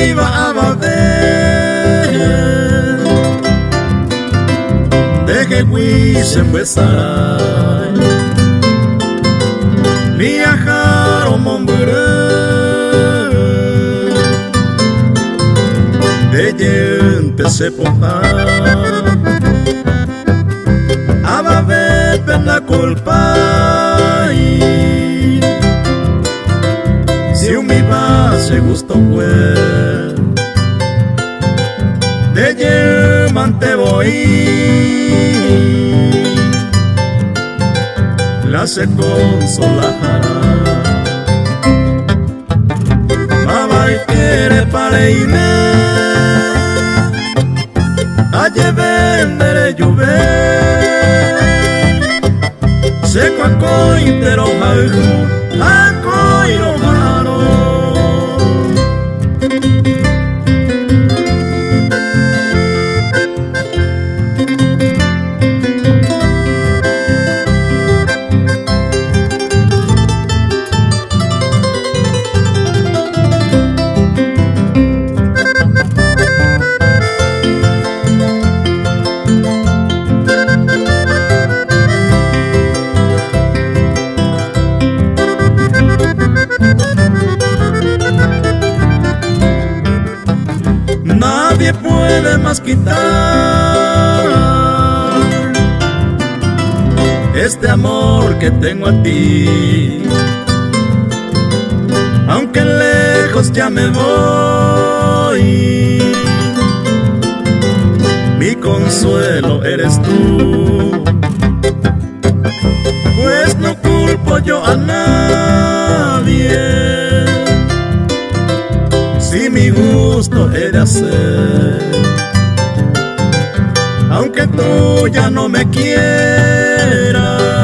iba a ver deje huisen besaray viajaron mombre de gente se pojar a ver la culpa si un mi base gustó pues de llevante voy la se consolará mamá y quiere para irme a llevarme lluvia seco a cointero a coiro jaro nadie puede más quitar este amor que tengo a ti, aunque lejos ya me voy, mi consuelo eres tú, pues no culpo yo a nadie. Si mi gusto he de hacer, aunque tú ya no me quieras,